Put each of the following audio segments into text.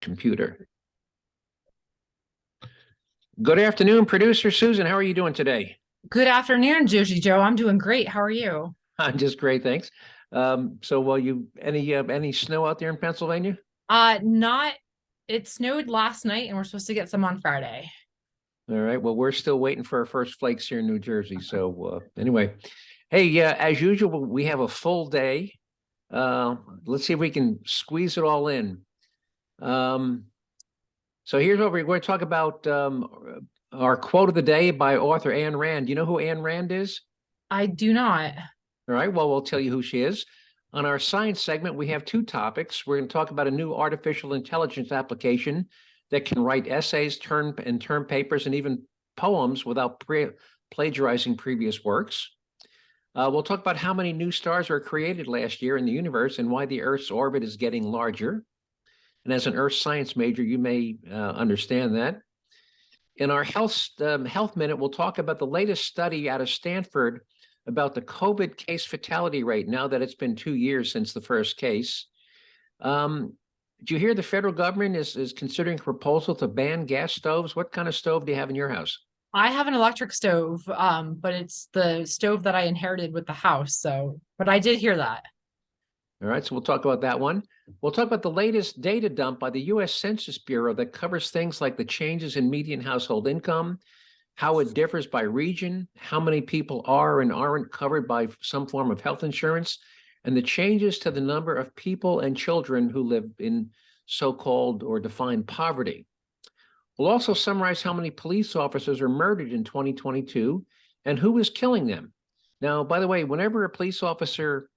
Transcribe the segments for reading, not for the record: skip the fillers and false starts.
computer. Good afternoon, producer Susan. How are you doing today? Good afternoon, Jerzee Joe. I'm doing great. How are you? I'm just great, thanks. You any snow out there in Pennsylvania? Not it snowed last night and we're supposed to get some on Friday. All right. Well, we're still waiting for our first flakes here in New Jersey. Anyway, hey, as usual, we have a full day. Let's see if we can squeeze it all in. So here's what we're going to talk about. Our quote of the day by author Ayn Rand. You know who Ayn Rand is? I do not. All right, well, we'll tell you who she is. On our science segment, we have two topics. We're going to talk about a new artificial intelligence application that can write essays, term papers, and even poems without plagiarizing previous works. We'll talk about how many new stars were created last year in the universe and why the Earth's orbit is getting larger. And as an Earth science major, you may understand that. In our health minute, we'll talk about the latest study out of Stanford about the COVID case fatality rate now that it's been 2 years since the first case. Did you hear the federal government is considering a proposal to ban gas stoves? What kind of stove do you have in your house? I have an electric stove, but it's the stove that I inherited with the house. But I did hear that. All right, so we'll talk about that one. We'll talk about the latest data dump by the US Census Bureau that covers things like the changes in median household income, how it differs by region, how many people are and aren't covered by some form of health insurance, and the changes to the number of people and children who live in so-called or defined poverty. We'll also summarize how many police officers are murdered in 2022 and who is killing them. Now, by the way, whenever a police officer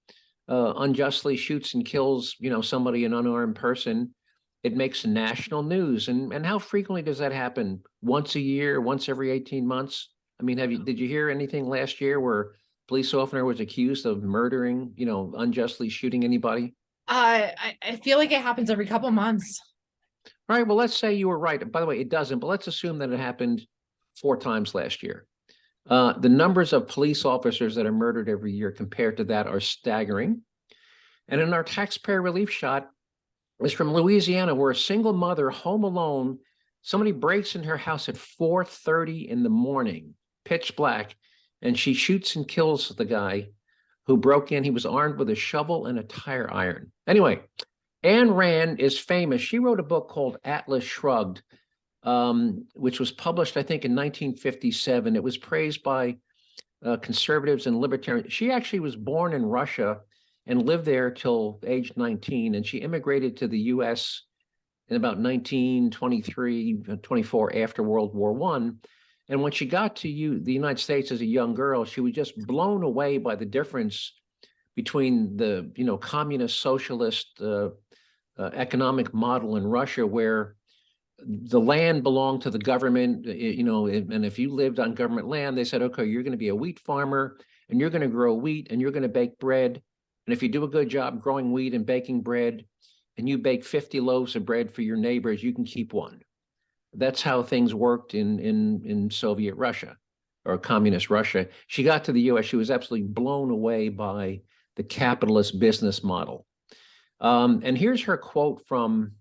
unjustly shoots and kills, somebody, an unarmed person, it makes national news. And how frequently does that happen? Once a year, once every 18 months? I mean, did you hear anything last year where a police officer was accused of murdering, unjustly shooting anybody? I feel like it happens every couple months. All right, well, let's say you were right. By the way, it doesn't, but let's assume that it happened 4 times last year. The numbers of police officers that are murdered every year compared to that are staggering. And in our taxpayer relief shot is from Louisiana, where a single mother home alone, somebody breaks in her house at 4:30 in the morning, pitch black, and she shoots and kills the guy who broke in. He was armed with a shovel and a tire iron. Anyway, Ayn Rand is famous. She wrote a book called Atlas Shrugged, which was published, I think, in 1957. It was praised by conservatives and libertarians. She actually was born in Russia and lived there till age 19, and she immigrated to the US in about 1923, 24 after World War I. And when she got to the United States as a young girl, she was just blown away by the difference between the communist socialist economic model in Russia, where the land belonged to the government, and if you lived on government land, they said, okay, you're going to be a wheat farmer and you're going to grow wheat and you're going to bake bread. And if you do a good job growing wheat and baking bread and you bake 50 loaves of bread for your neighbors, you can keep one. That's how things worked in Soviet Russia or communist Russia. She got to the US, she was absolutely blown away by the capitalist business model. And here's her quote from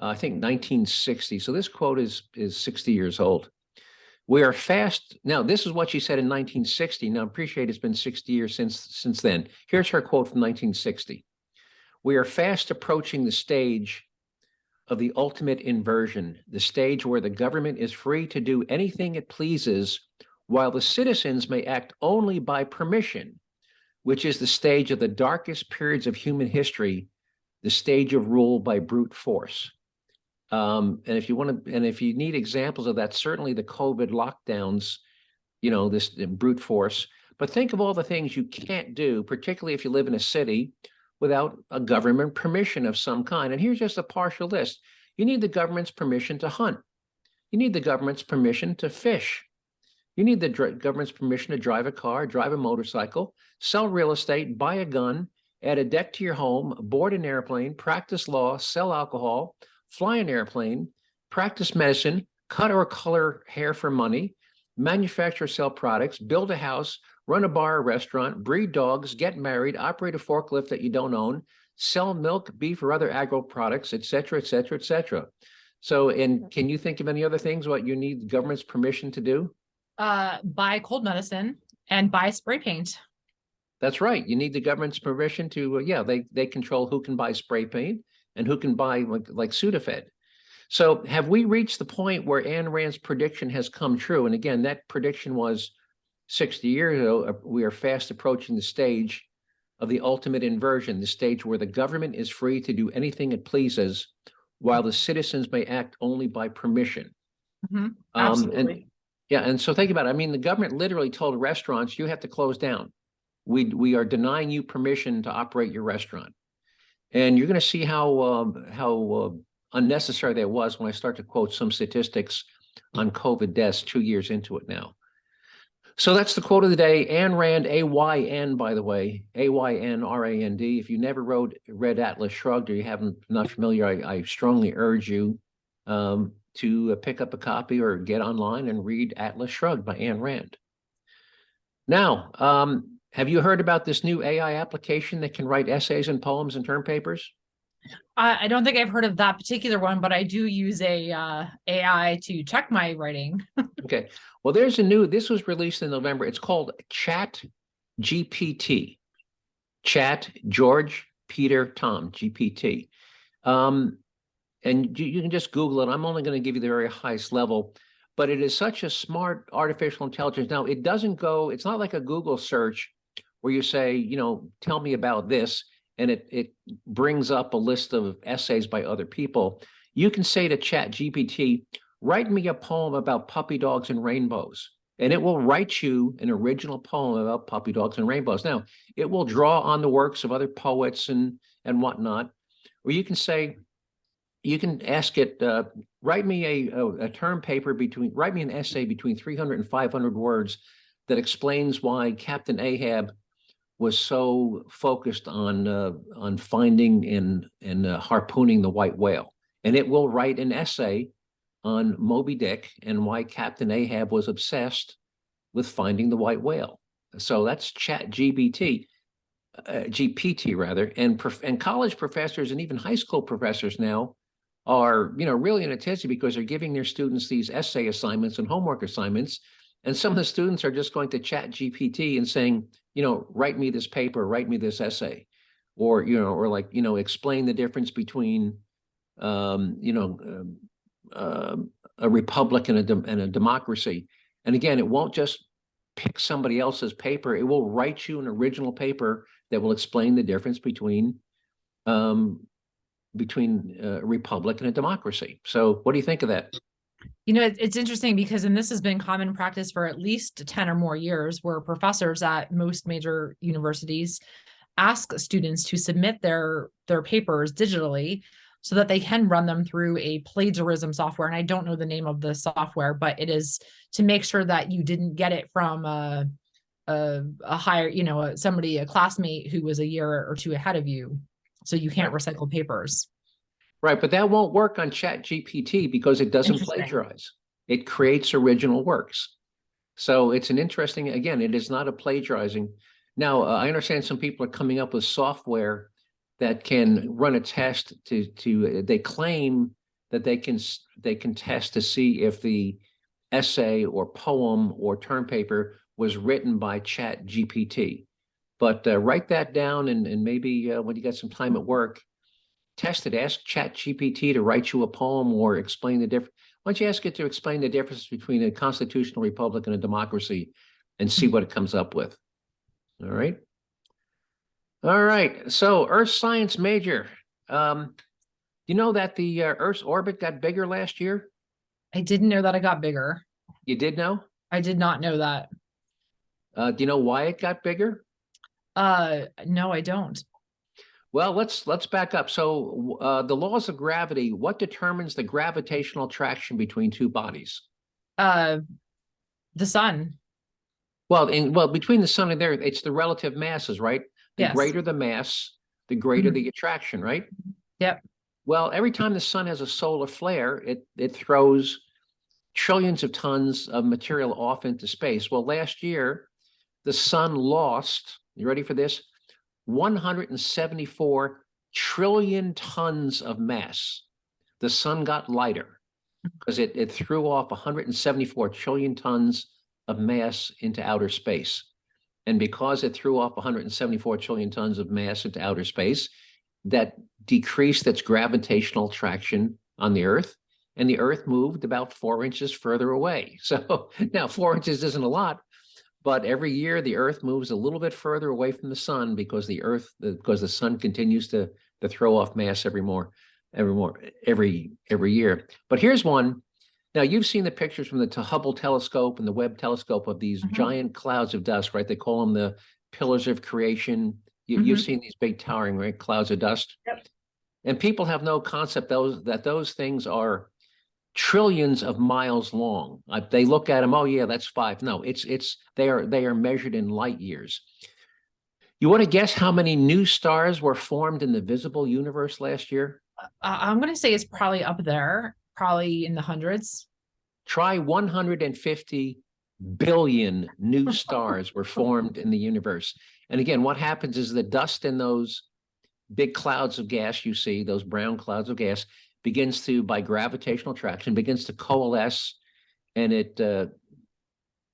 I think 1960. So this quote is 60 years old. We are fast. Now, this is what she said in 1960. Now, appreciate it's been 60 years since then. Here's her quote from 1960. We are fast approaching the stage of the ultimate inversion, the stage where the government is free to do anything it pleases, while the citizens may act only by permission, which is the stage of the darkest periods of human history, the stage of rule by brute force. And if you need examples of that, certainly the COVID lockdowns, this brute force. But think of all the things you can't do, particularly if you live in a city, without a government permission of some kind. And here's just a partial list. You need the government's permission to hunt. You need the government's permission to fish. You need the government's permission to drive a car, drive a motorcycle, sell real estate, buy a gun, add a deck to your home, board an airplane, practice law, sell alcohol, fly an airplane, practice medicine, cut or color hair for money, manufacture or sell products, build a house, run a bar or restaurant, breed dogs, get married, operate a forklift that you don't own, sell milk, beef, or other agro products, et cetera, et cetera, et cetera. So, and can you think of any other things what you need the government's permission to do? Buy cold medicine and buy spray paint. That's right. You need the government's permission to, yeah, they control who can buy spray paint and who can buy like Sudafed. So have we reached the point where Ayn Rand's prediction has come true? And again, that prediction was 60 years ago. We are fast approaching the stage of the ultimate inversion, the stage where the government is free to do anything it pleases, while the citizens may act only by permission. Absolutely. And so think about it. I mean, the government literally told restaurants, you have to close down. We are denying you permission to operate your restaurant. And you're going to see how unnecessary that was when I start to quote some statistics on COVID deaths 2 years into it now. So that's the quote of the day. Ayn Rand, A-Y-N, by the way, A-Y-N-R-A-N-D. If you never read Atlas Shrugged, or you haven't, not familiar, I strongly urge you to pick up a copy or get online and read Atlas Shrugged by Ayn Rand. Now, have you heard about this new AI application that can write essays and poems and term papers? I don't think I've heard of that particular one, but I do use a AI to check my writing. Okay. Well, there's this was released in November. It's called Chat GPT. Chat, George, Peter, Tom, GPT. And you can just Google it. I'm only going to give you the very highest level, but it is such a smart artificial intelligence. Now, it's not like a Google search where you say, tell me about this, and it brings up a list of essays by other people. You can say to Chat GPT, write me a poem about puppy dogs and rainbows, and it will write you an original poem about puppy dogs and rainbows. Now, it will draw on the works of other poets and whatnot, or you can ask it, write me a term paper write me an essay between 300 and 500 words that explains why Captain Ahab was so focused on finding and harpooning the white whale. And it will write an essay on Moby Dick and why Captain Ahab was obsessed with finding the white whale. So that's Chat GPT, and college professors and even high school professors now are really in a tizzy because they're giving their students these essay assignments and homework assignments, and some of the students are just going to Chat GPT and saying, write me this paper, write me this essay, or explain the difference between a republic and a democracy. And again, it won't just pick somebody else's paper; it will write you an original paper that will explain the difference between a republic and a democracy. So what do you think of that? It's interesting because, and this has been common practice for at least 10 or more years, where professors at most major universities ask students to submit their papers digitally so that they can run them through a plagiarism software. And I don't know the name of the software, but it is to make sure that you didn't get it from a higher, a classmate who was a year or two ahead of you. So you can't recycle papers. Right, but that won't work on Chat GPT because it doesn't plagiarize. It creates original works. So it's an interesting, again, it is not a plagiarizing. Now, I understand some people are coming up with software that can run a test they claim that they can test to see if the essay or poem or term paper was written by Chat GPT. But write that down and maybe when you got some time at work, test it. Ask Chat GPT to write you a poem or explain the difference. Why don't you ask it to explain the difference between a constitutional republic and a democracy and see what it comes up with? All right. All right. So Earth science major. You know that the Earth's orbit got bigger last year? I didn't know that it got bigger. You did know? I did not know that. Do you know why it got bigger? No, I don't. Well, let's back up. So the laws of gravity, what determines the gravitational attraction between two bodies? The sun. Well, between the sun and the Earth, it's the relative masses, right? The greater the mass, the greater the attraction, right? Yep. Well, every time the sun has a solar flare, it throws trillions of tons of material off into space. Well, last year, the sun lost, you ready for this? 174 trillion tons of mass. The sun got lighter because it threw off 174 trillion tons of mass into outer space. And because it threw off 174 trillion tons of mass into outer space, that decreased its gravitational attraction on the Earth, and the Earth moved about 4 inches further away. So now 4 inches isn't a lot, but every year the Earth moves a little bit further away from the sun because the sun continues to throw off mass every year. But here's one. Now, you've seen the pictures from the Hubble telescope and the Webb telescope of these giant clouds of dust, right? They call them the pillars of creation. You've seen these big towering, right, clouds of dust. Yep. And people have no concept that those things are trillions of miles long. They look at them, oh yeah, that's 5. No, they are measured in light years. You want to guess how many new stars were formed in the visible universe last year? I'm going to say it's probably up there, probably in the hundreds. Try 150 billion new stars were formed in the universe. And again, what happens is the dust in those big clouds of gas you see, those brown clouds of gas, begins to, by gravitational attraction, begins to coalesce, and it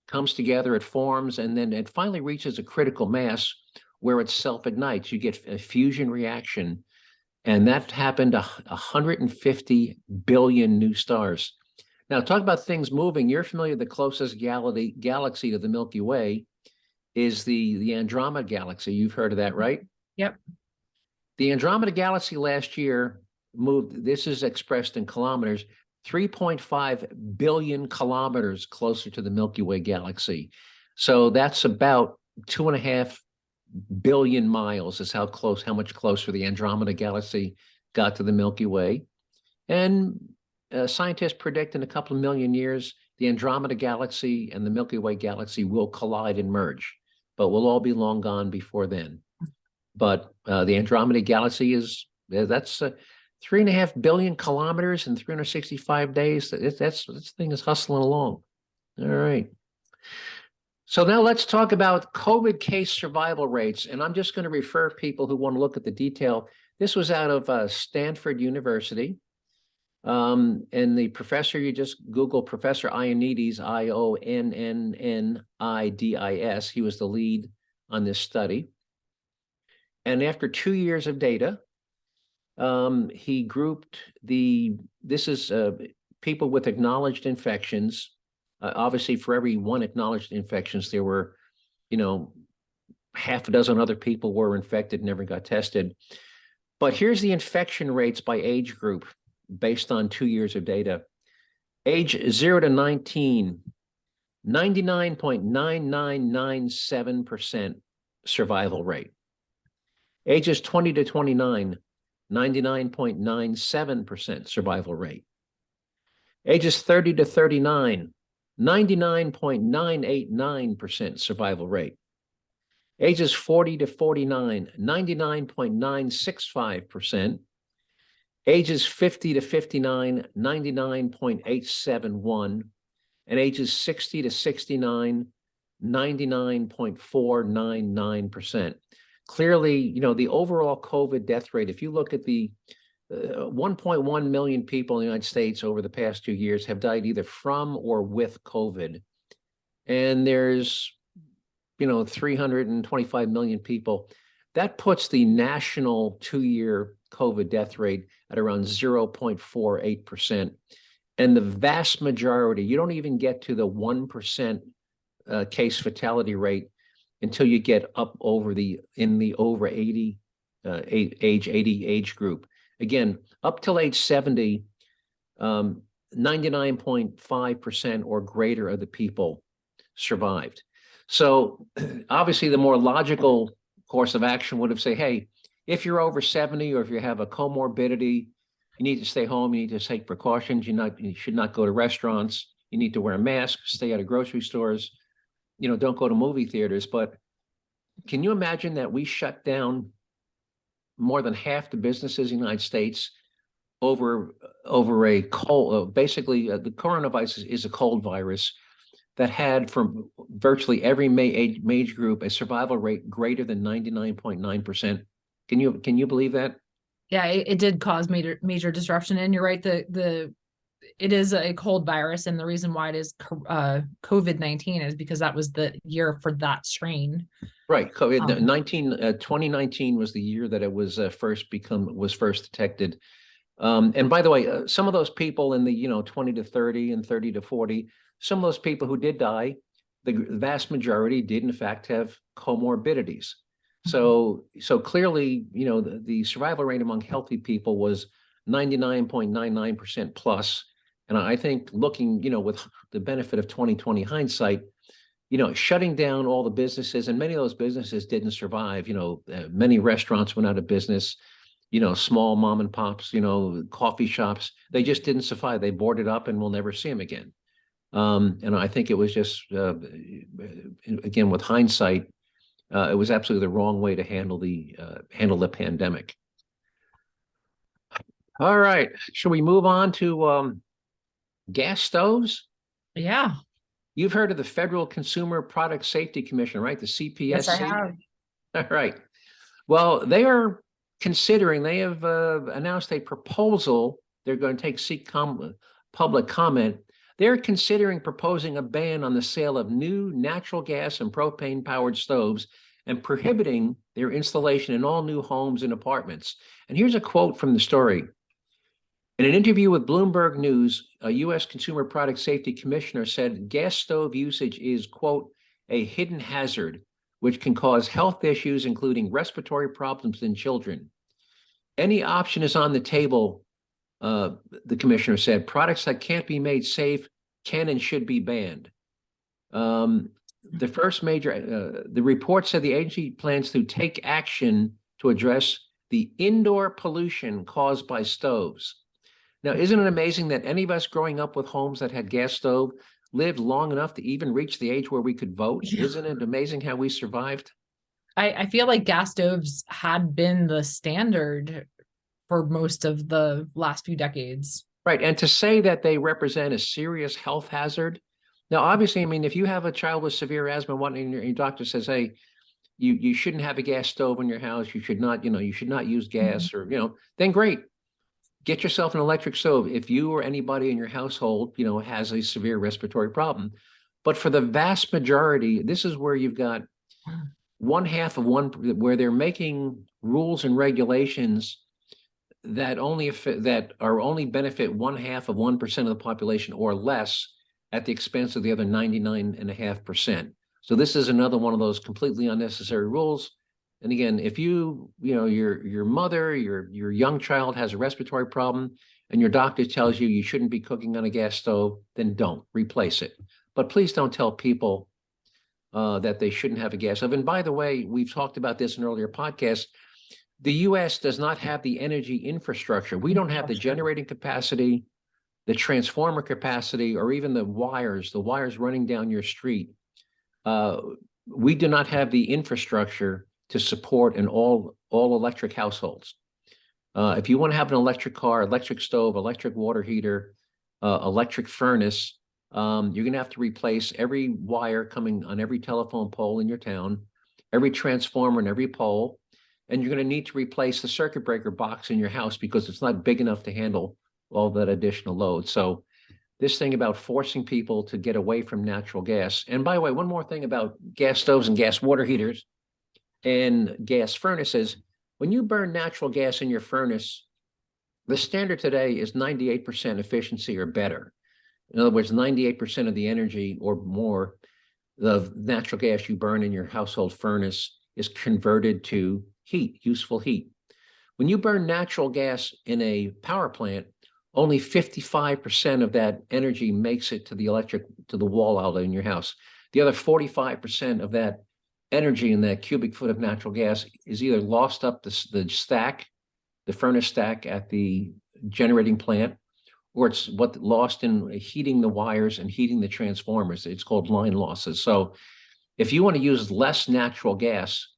comes together, it forms, and then it finally reaches a critical mass where it self-ignites. You get a fusion reaction, and that happened to 150 billion new stars. Now, talk about things moving. You're familiar with the closest galaxy to the Milky Way is the Andromeda Galaxy. You've heard of that, right? Yep. The Andromeda Galaxy last year moved, this is expressed in kilometers, 3.5 billion kilometers closer to the Milky Way galaxy. So that's about 2.5 billion miles is how much closer the Andromeda Galaxy got to the Milky Way. And scientists predict in a couple of million years, the Andromeda Galaxy and the Milky Way galaxy will collide and merge, but we'll all be long gone before then. But the Andromeda Galaxy that's 3.5 billion kilometers in 365 days. This thing is hustling along. All right. So now let's talk about COVID case survival rates. And I'm just going to refer people who want to look at the detail. This was out of Stanford University. And the professor, you just Google Professor Ioannidis, Ionnnidis. He was the lead on this study. And after 2 years of data, he grouped this is people with acknowledged infections. Obviously, for every one acknowledged infections, there were, half a dozen other people were infected, never got tested. But here's the infection rates by age group based on 2 years of data. Age 0 to 19, 99.9997% survival rate. Ages 20 to 29, 99.97% survival rate. Ages 30 to 39, 99.989% survival rate. Ages 40 to 49, 99.965%. Ages 50 to 59, 99.871. And ages 60 to 69, 99.499%. Clearly, the overall COVID death rate, if you look at the 1.1 million people in the United States over the past 2 years have died either from or with COVID. And there's, 325 million people. That puts the national 2-year COVID death rate at around 0.48%. And the vast majority, you don't even get to the 1% case fatality rate until you get up over in the over 80 age group. Again, up till age 70, 99.5% or greater of the people survived. So obviously the more logical course of action would have said, hey, if you're over 70 or if you have a comorbidity, you need to stay home, you need to take precautions, you should not go to restaurants, you need to wear a mask, stay out of grocery stores, don't go to movie theaters. But can you imagine that we shut down more than half the businesses in the United States over a cold? Basically, the coronavirus is a cold virus that had from virtually every age group a survival rate greater than 99.9%. Can you believe that? Yeah, it did cause major disruption. And you're right, it is a cold virus, and the reason why it is COVID-19 is because that was the year for that strain. Right. COVID-19, 2019 was the year that it was first detected. And by the way, some of those people in the 20 to 30 and 30 to 40, some of those people who did die, the vast majority did in fact have comorbidities. So clearly, the survival rate among healthy people was 99.99% plus. And I think looking, with the benefit of 2020 hindsight, shutting down all the businesses, and many of those businesses didn't survive. Many restaurants went out of business. Small mom and pops, coffee shops, they just didn't survive. They boarded up and we'll never see them again. And I think it was just, again, with hindsight, it was absolutely the wrong way to handle the pandemic. All right, should we move on to gas stoves? Yeah. You've heard of the Federal Consumer Product Safety Commission, right? The CPSC. Yes, I have. All right. Well, they have announced a proposal. They're going to seek public comment. They're considering proposing a ban on the sale of new natural gas and propane powered stoves and prohibiting their installation in all new homes and apartments. And here's a quote from the story. In an interview with Bloomberg News, a U.S. Consumer Product Safety Commissioner said gas stove usage is, quote, a hidden hazard, which can cause health issues, including respiratory problems in children. Any option is on the table, the commissioner said. Products that can't be made safe can and should be banned. The report said the agency plans to take action to address the indoor pollution caused by stoves. Now, isn't it amazing that any of us growing up with homes that had gas stove lived long enough to even reach the age where we could vote? Yeah. Isn't it amazing how we survived? I feel like gas stoves had been the standard for most of the last few decades. Right. And to say that they represent a serious health hazard. Now, obviously, I mean, if you have a child with severe asthma, and your doctor says, hey, you shouldn't have a gas stove in your house, you should not use gas, or, then great. Get yourself an electric stove if you or anybody in your household, has a severe respiratory problem. But for the vast majority, this is where you've got where they're making rules and regulations that only benefit 0.5% of the population or less at the expense of the other 99.5%. So this is another one of those completely unnecessary rules. And again, if your mother, your young child has a respiratory problem and your doctor tells you shouldn't be cooking on a gas stove, then don't replace it. But please don't tell people that they shouldn't have a gas stove. And by the way, we've talked about this in earlier podcasts. The U.S. does not have the energy infrastructure. We don't have the generating capacity, the transformer capacity, or even the wires running down your street. We do not have the infrastructure to support an all electric households. If you want to have an electric car, electric stove, electric water heater, electric furnace, you're going to have to replace every wire coming on every telephone pole in your town, every transformer and every pole, and you're going to need to replace the circuit breaker box in your house because it's not big enough to handle all that additional load. So this thing about forcing people to get away from natural gas. And by the way, one more thing about gas stoves and gas water heaters and gas furnaces. When you burn natural gas in your furnace, the standard today is 98% efficiency or better. In other words, 98% of the energy or more of natural gas you burn in your household furnace is converted to heat, useful heat. When you burn natural gas in a power plant, only 55% of that energy makes it to the wall outlet in your house. The other 45% of that energy in that cubic foot of natural gas is either lost up the furnace stack at the generating plant, or it's lost in heating the wires and heating the transformers. It's called line losses. So if you want to use less natural gas,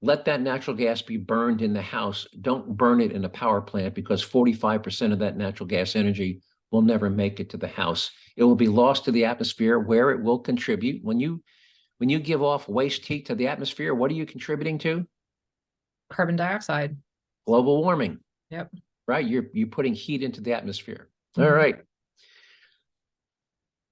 let that natural gas be burned in the house. Don't burn it in a power plant because 45% of that natural gas energy will never make it to the house. It will be lost to the atmosphere where it will contribute. When you give off waste heat to the atmosphere, what are you contributing to? Carbon dioxide. Global warming. Yep. right? You're putting heat into the atmosphere. Mhm. All right.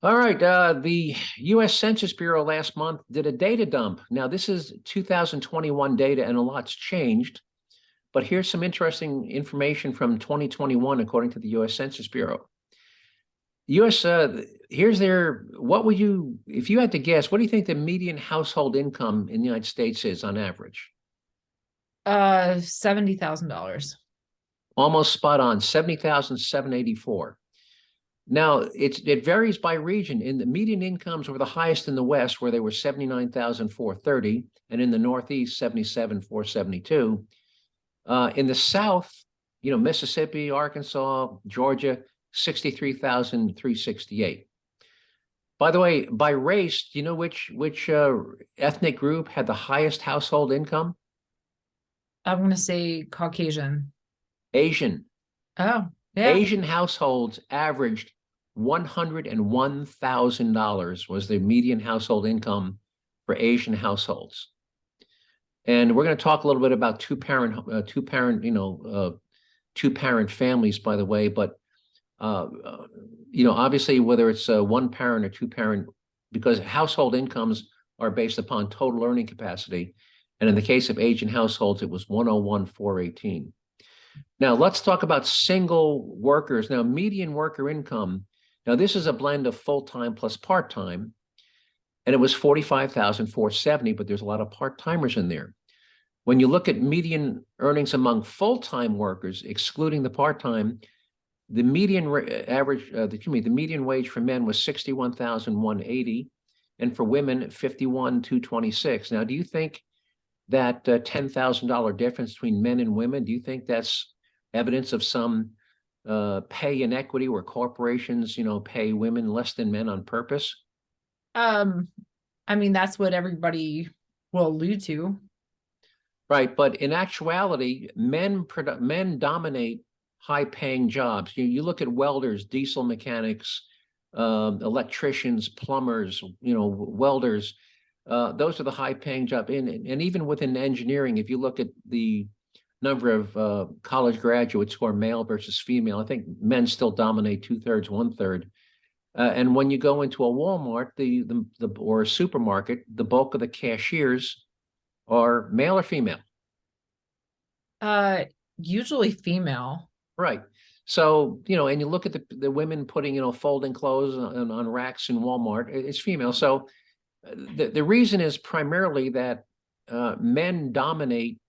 All right. The US Census Bureau last month did a data dump. Now, this is 2021 data, and a lot's changed. But here's some interesting information from 2021, according to the US Census Bureau. US, here's their, what would you, if you had to guess, what do you think the median household income in the United States is on average? $70,000. Almost spot on, 70,784. Now, it varies by region. In the median incomes were the highest in the West, where they were 79,430, and in the Northeast, 77,472. In the South, Mississippi, Arkansas, Georgia, 63,368. By the way, by race, do you know which ethnic group had the highest household income? I'm going to say Caucasian. Asian. Oh, yeah. Asian households averaged $101,000 was the median household income for Asian households. And we're going to talk a little bit about two-parent families, by the way. But obviously, whether it's one parent or two-parent, because household incomes are based upon total earning capacity, and in the case of Asian households, it was 101,418. Now let's talk about single workers. Now, median worker income. Now, this is a blend of full-time plus part-time, and it was 45,470, but there's a lot of part-timers in there. When you look at median earnings among full-time workers, excluding the part-time, the median the median wage for men was 61,180, and for women, 51,226. Now, do you think that $10,000 difference between men and women, do you think that's evidence of some pay inequity where corporations, pay women less than men on purpose? I mean, that's what everybody will allude to. Right, but in actuality, men dominate high-paying jobs. You look at welders, diesel mechanics, electricians, plumbers, welders. Those are the high-paying jobs. And even within engineering, if you look at the number of college graduates who are male versus female, I think men still dominate 2/3, 1/3. And when you go into a Walmart, or a supermarket, the bulk of the cashiers are male or female? Usually female. Right. So, and you look at the women putting, folding clothes on racks in Walmart, it's female. So the reason is primarily that men dominate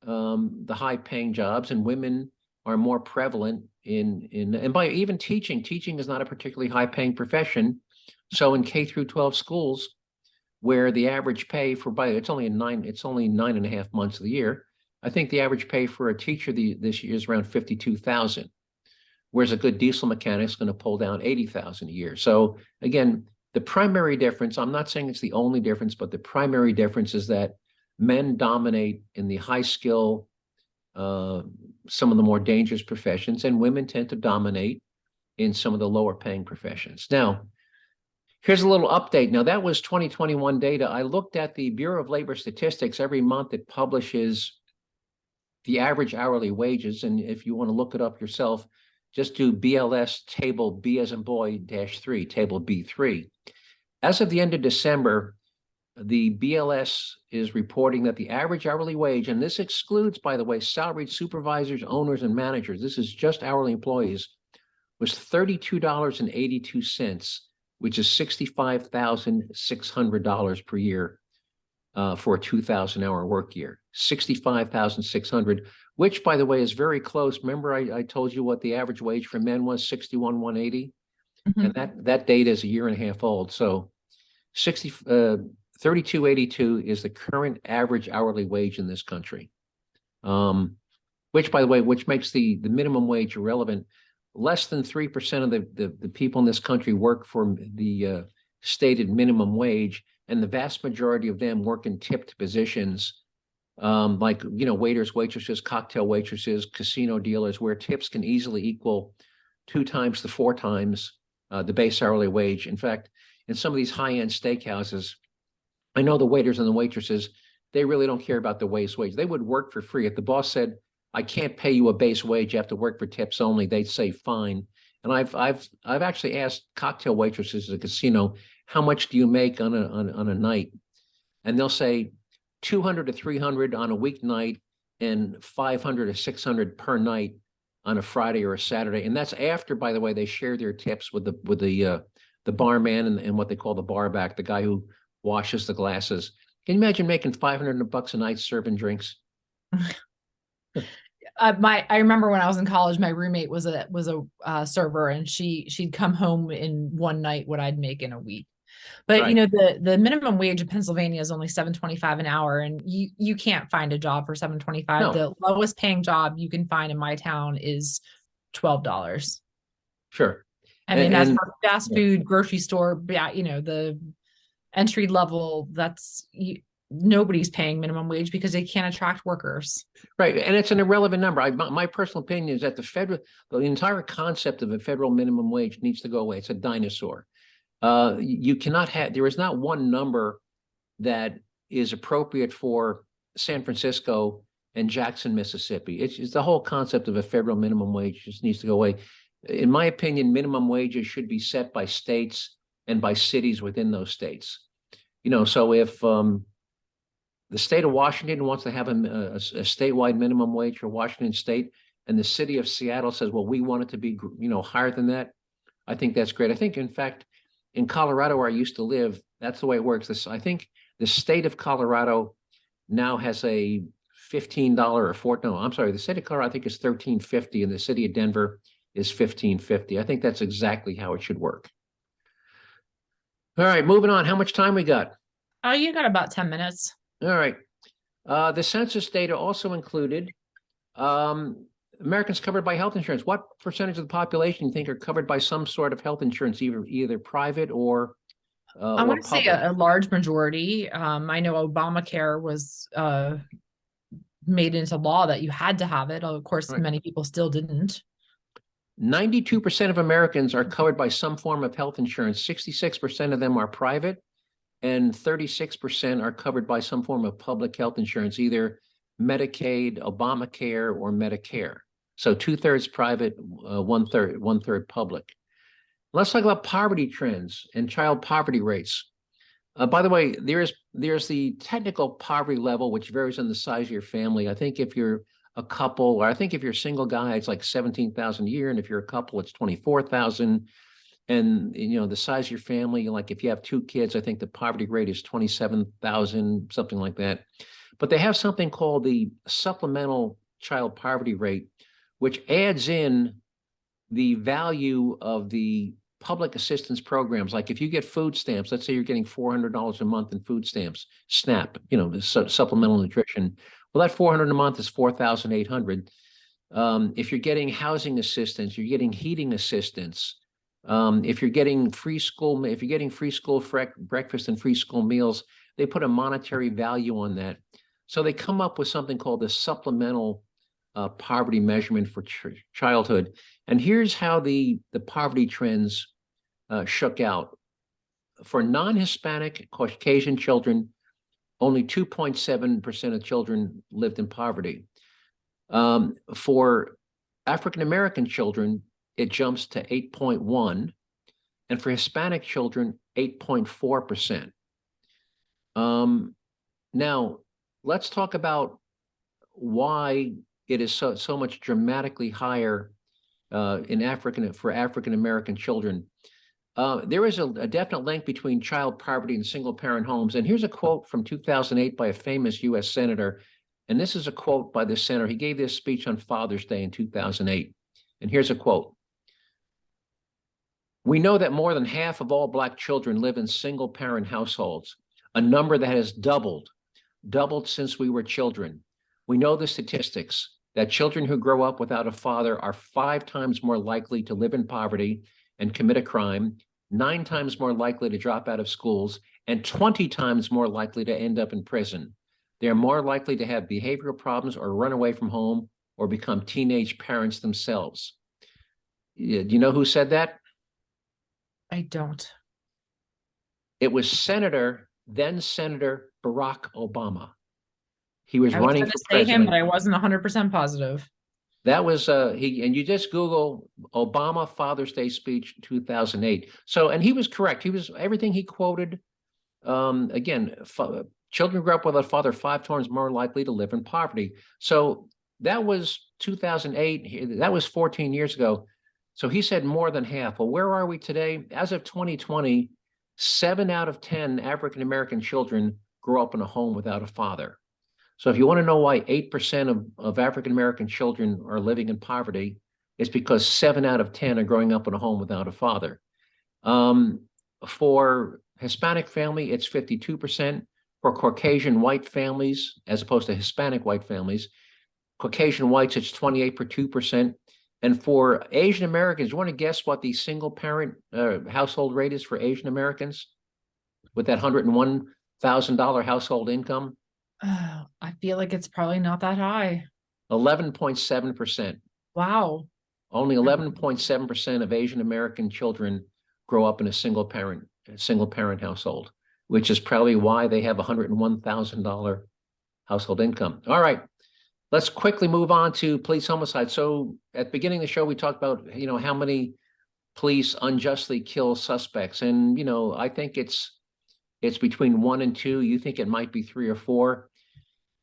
the high paying jobs, and women are more prevalent and by even teaching is not a particularly high paying profession. So in K through 12 schools, where the average pay it's only 9.5 months of the year. I think the average pay for a teacher this year is around 52,000, whereas a good diesel mechanic is going to pull down 80,000 a year. So again, the primary difference, I'm not saying it's the only difference, but the primary difference is that men dominate in the high skill, some of the more dangerous professions, and women tend to dominate in some of the lower paying professions. Now, here's a little update. Now, that was 2021 data. I looked at the Bureau of Labor Statistics. Every month it publishes the average hourly wages. And if you want to look it up yourself, just do BLS table B as in boy -3, table B3. As of the end of December, the BLS is reporting that the average hourly wage, and this excludes, by the way, salaried supervisors, owners, and managers, this is just hourly employees, was $32.82, which is $65,600 per year for a 2,000-hour work year. 65,600, which, by the way, is very close. Remember, I told you what the average wage for men was, 61,180, and that data is a year and a half old. So 32.82 is the current average hourly wage in this country, which, by the way, which makes the minimum wage irrelevant. Less than 3% of the people in this country work for the stated minimum wage, and the vast majority of them work in tipped positions, like waiters, waitresses, cocktail waitresses, casino dealers, where tips can easily equal 2 times to 4 times the base hourly wage. In fact, in some of these high-end steakhouses, I know the waiters and the waitresses, they really don't care about the base wage. They would work for free. If the boss said, I can't pay you a base wage. You have to work for tips only. They'd say fine. And I've actually asked cocktail waitresses at a casino, how much do you make on a night? And they'll say 200 to 300 on a weeknight and 500 to 600 per night on a Friday or a Saturday. And that's after, by the way, they share their tips with the barman and what they call the barback, the guy who washes the glasses. Can you imagine making $500 a night serving drinks? I remember when I was in college, my roommate was a server, and she'd come home in one night what I'd make in a week. But Right. the minimum wage in Pennsylvania is only $7.25 an hour, and you can't find a job for $7.25. No, The lowest paying job you can find in my town is $12. sure. I mean, that's for fast Yeah. food, grocery store, yeah, the entry level, nobody's paying minimum wage because they can't attract workers. Right. And it's an irrelevant number. My personal opinion is that the entire concept of a federal minimum wage needs to go away. It's a dinosaur. You cannot have, there is not one number that is appropriate for San Francisco and Jackson, Mississippi. It's the whole concept of a federal minimum wage just needs to go away. In my opinion, minimum wages should be set by states and by cities within those states. So if the state of Washington wants to have a statewide minimum wage for Washington State, and the city of Seattle says, well, we want it to be, higher than that, I think that's great. I think, in fact, in Colorado, where I used to live, that's the way it works. I think the state of Colorado now has a $15 or I'm sorry, the state of Colorado, I think, is $13.50, and the city of Denver is $15.50. I think that's exactly how it should work. All right, moving on. How much time we got? Oh, you got about 10 minutes. All right. The census data also included Americans covered by health insurance. What percentage of the population do you think are covered by some sort of health insurance, either private or I want to say public? a large majority. I know Obamacare was made into law that you had to have it. Of course, Right. many people still didn't. 92% of Americans are covered by some form of health insurance. 66% of them are private, and 36% are covered by some form of public health insurance, either Medicaid, Obamacare, or Medicare. So 2/3 private, one third public. Let's talk about poverty trends and child poverty rates. By the way, there's the technical poverty level, which varies on the size of your family. I think if you're a couple, or I think if you're a single guy, it's like 17,000 a year, and if you're a couple, it's 24,000. And the size of your family, like if you have two kids, I think the poverty rate is 27,000, something like that. But they have something called the supplemental child poverty rate, which adds in the value of the public assistance programs. Like if you get food stamps, let's say you're getting $400 a month in food stamps, SNAP, the supplemental nutrition. Well, that $400 a month is $4,800. If you're getting housing assistance, you're getting heating assistance. If you're getting free school breakfast and free school meals, they put a monetary value on that. So they come up with something called the supplemental poverty measurement for childhood. And here's how the poverty trends shook out. For non-Hispanic Caucasian children, only 2.7% of children lived in poverty. For African-American children, it jumps to 8.1%, and for Hispanic children, 8.4%. Now, let's talk about why it is so much dramatically higher for African-American children. There is a definite link between child poverty and single-parent homes. And here's a quote from 2008 by a famous US senator. And this is a quote by the senator. He gave this speech on Father's Day in 2008. And here's a quote. "We know that more than half of all Black children live in single-parent households, a number that has doubled since we were children. We know the statistics, that children who grow up without a father are 5 times more likely to live in poverty and commit a crime, 9 times more likely to drop out of schools, and 20 times more likely to end up in prison. They are more likely to have behavioral problems or run away from home or become teenage parents themselves." Do you know who said that? I don't. It was then Senator Barack Obama. He was I was running going for to say him, president. but I wasn't 100% positive. That was he, and you just Google Obama Father's Day speech 2008. So, and he was correct. He was everything he quoted. Again, children who grew up with a father 5 times more likely to live in poverty. So that was 2008. That was 14 years ago. So he said more than half. Well, where are we today? As of 2020, 7 out of 10 African American children grew up in a home without a father. So if you want to know why 8% of African American children are living in poverty, it's because 7 out of 10 are growing up in a home without a father. For Hispanic family, it's 52%. For Caucasian white families, as opposed to Hispanic white families, Caucasian whites, it's 28%. And for Asian Americans, you want to guess what the single parent household rate is for Asian Americans with that $101,000 household income? Oh, I feel like it's probably not that high. 11.7%. Wow. Only 11.7% of Asian American children grow up in a single parent household, which is probably why they have $101,000 household income. All right, let's quickly move on to police homicide. So at the beginning of the show, we talked about, how many police unjustly kill suspects. And, I think it's between 1 and 2. You think it might be 3 or 4.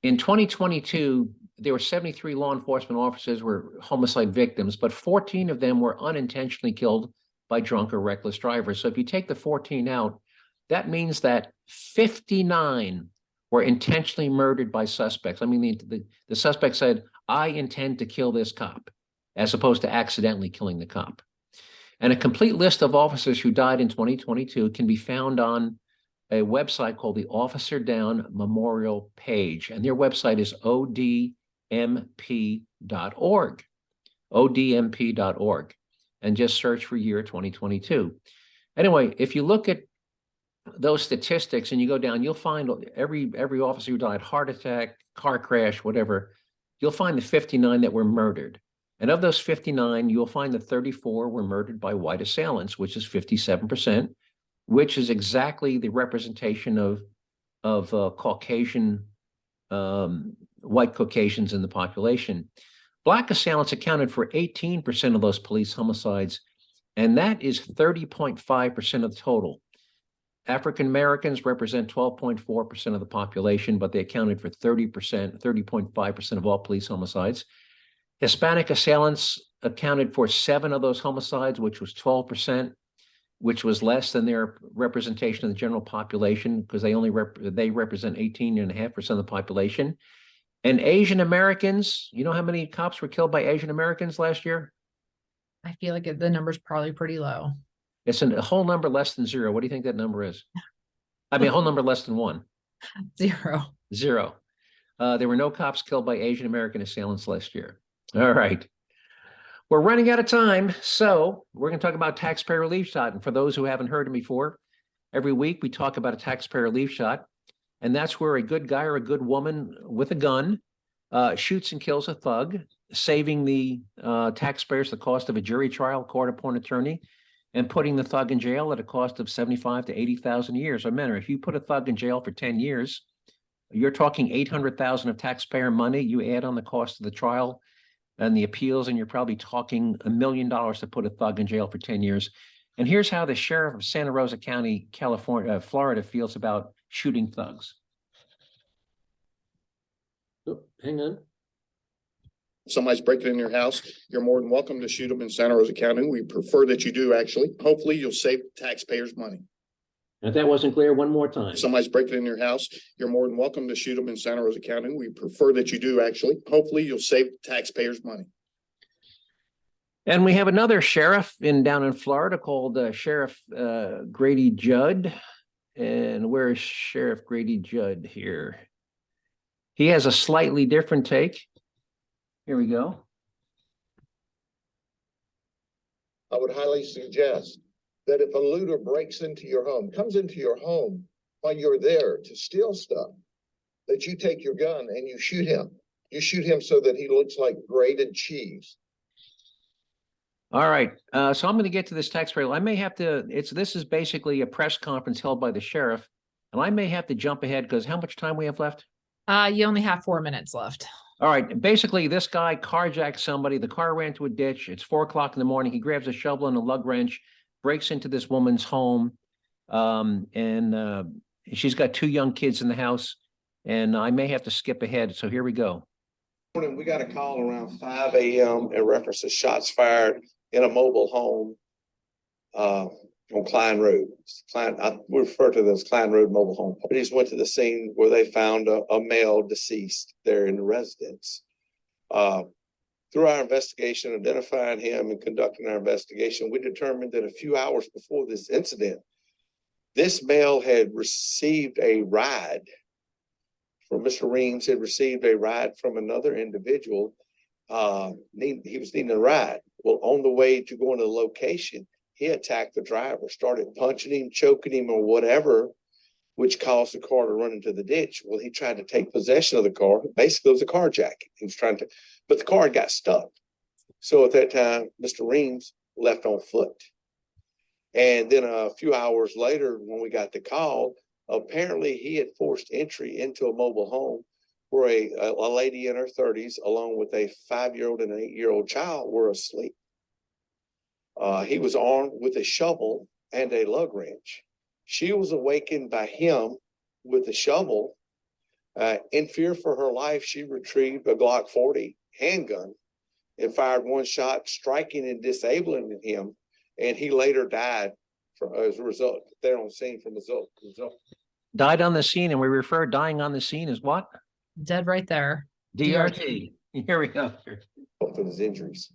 In 2022, there were 73 law enforcement officers were homicide victims, but 14 of them were unintentionally killed by drunk or reckless drivers. So if you take the 14 out, that means that 59 were intentionally murdered by suspects. I mean, the suspect said, I intend to kill this cop, as opposed to accidentally killing the cop. And a complete list of officers who died in 2022 can be found on a website called the Officer Down Memorial Page. And their website is odmp.org. odmp.org. And just search for year 2022. Anyway, if you look at those statistics and you go down, you'll find every officer who died, heart attack, car crash, whatever, you'll find the 59 that were murdered. And of those 59, you'll find that 34 were murdered by white assailants, which is 57%, which is exactly the representation of Caucasian, white Caucasians in the population. Black assailants accounted for 18% of those police homicides, and that is 30.5% of the total. African Americans represent 12.4% of the population, but they accounted for 30.5% of all police homicides. Hispanic assailants accounted for 7 of those homicides, which was 12%, which was less than their representation of the general population, because they represent 18.5% of the population. And Asian Americans, you know how many cops were killed by Asian Americans last year? I feel like the number's probably pretty low. It's a whole number less than 0. What do you think that number is? I mean, a whole number less than 1. 0. 0. There were no cops killed by Asian American assailants last year. All right. We're running out of time, so we're going to talk about taxpayer relief shot. And for those who haven't heard it before, every week we talk about a taxpayer relief shot, and that's where a good guy or a good woman with a gun shoots and kills a thug, saving the taxpayers the cost of a jury trial, court-appointed attorney, and putting the thug in jail at a cost of $75,000 to $80,000 a year. So, remember, if you put a thug in jail for 10 years, you're talking $800,000 of taxpayer money. You add on the cost of the trial and the appeals, and you're probably talking $1 million to put a thug in jail for 10 years. And here's how the sheriff of Santa Rosa County, Florida, feels about shooting thugs. Oh, hang on. If somebody's breaking in your house, you're more than welcome to shoot them in Santa Rosa County. We prefer that you do, actually. Hopefully, you'll save taxpayers money. If that wasn't clear, one more time. If somebody's breaking in your house, you're more than welcome to shoot them in Santa Rosa County. We prefer that you do, actually. Hopefully, you'll save taxpayers money. And we have another sheriff down in Florida called Sheriff Grady Judd. And where is Sheriff Grady Judd here? He has a slightly different take. Here we go. I would highly suggest that if a looter breaks into your home, comes into your home while you're there to steal stuff, that you take your gun and you shoot him. You shoot him so that he looks like grated cheese. All right. So I'm going to get to this taxpayer. I may have to, this is basically a press conference held by the sheriff, and I may have to jump ahead because how much time we have left? You only have 4 minutes left. All right. Basically, this guy carjacked somebody. The car ran to a ditch. It's 4 o'clock in the morning. He grabs a shovel and a lug wrench, breaks into this woman's home. And she's got 2 young kids in the house. And I may have to skip ahead. So here we go. Morning, we got a call around 5 a.m. in reference to shots fired in a mobile home on Klein Road. We refer to this Klein Road mobile home. Police went to the scene where they found a male deceased there in the residence. Through our investigation, identifying him and conducting our investigation, we determined that a few hours before this incident, this male had received a ride from Mr. Reams, had received a ride from another individual. He was needing a ride. Well, on the way to going to the location, he attacked the driver, started punching him, choking him, or whatever, which caused the car to run into the ditch. Well, he tried to take possession of the car. Basically, it was a carjacking. He was trying to, but the car got stuck. So at that time, Mr. Reams left on foot. And then a few hours later, when we got the call, apparently he had forced entry into a mobile home where a lady in her 30s, along with a 5-year-old and an 8-year-old child, were asleep. He was armed with a shovel and a lug wrench. She was awakened by him with the shovel. In fear for her life, she retrieved a Glock 40 handgun and fired 1 shot, striking and disabling him. And he later died as a result, there on scene from result. Died on the scene, and we refer dying on the scene as what? Dead right there. DRT. Here we go. Both of his injuries.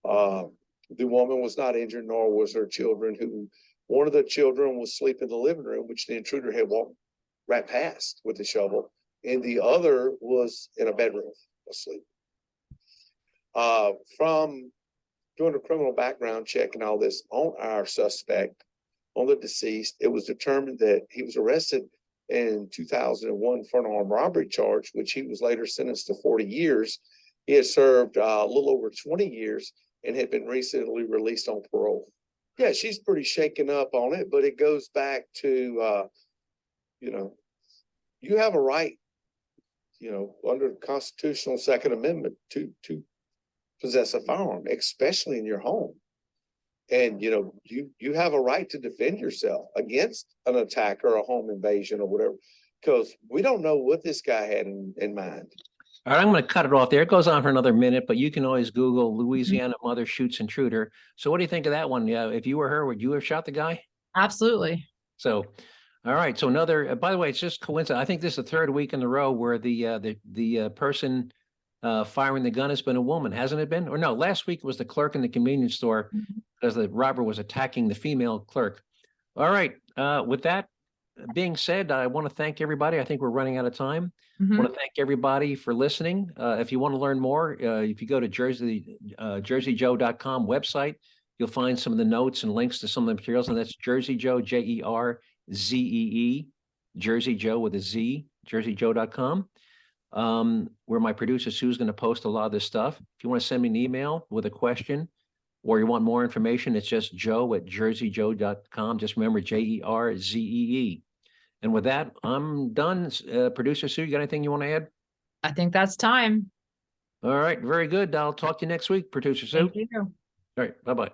The woman was not injured, nor was her children, who one of the children was asleep in the living room, which the intruder had walked right past with the shovel, and the other was in a bedroom asleep. From doing a criminal background check and all this on our suspect, on the deceased, it was determined that he was arrested in 2001 for an armed robbery charge, which he was later sentenced to 40 years. He had served a little over 20 years and had been recently released on parole. Yeah, she's pretty shaken up on it, but it goes back to, you have a right, under the constitutional Second Amendment to possess a firearm, especially in your home. And, you have a right to defend yourself against an attack or a home invasion or whatever, because we don't know what this guy had in mind. All right, I'm going to cut it off there. It goes on for another minute, but you can always Google Louisiana mother shoots intruder. So what do you think of that one? Yeah, if you were her, would you have shot the guy? Absolutely. So, all right. So another, by the way, it's just coincidence. I think this is the 3rd week in a row where the person firing the gun has been a woman, hasn't it been? Or no, last week was the clerk in the convenience store because the robber was attacking the female clerk. All right. With that being said, I want to thank everybody. I think we're running out of time. I want to thank everybody for listening. If you want to learn more, if you go to JerzeeJoe.com website, you'll find some of the notes and links to some of the materials. And that's Jerzee Joe, Jerzee, Jerzee Joe with a Z, JerzeeJoe.com. Where my producer Sue's going to post a lot of this stuff. If you want to send me an email with a question or you want more information, it's just joe@JerzeeJoe.com. Just remember JERZEE. And with that, I'm done. Producer Sue, you got anything you want to add? I think that's time. All right, very good. I'll talk to you next week, Producer Sue. Thank you. All right, bye-bye.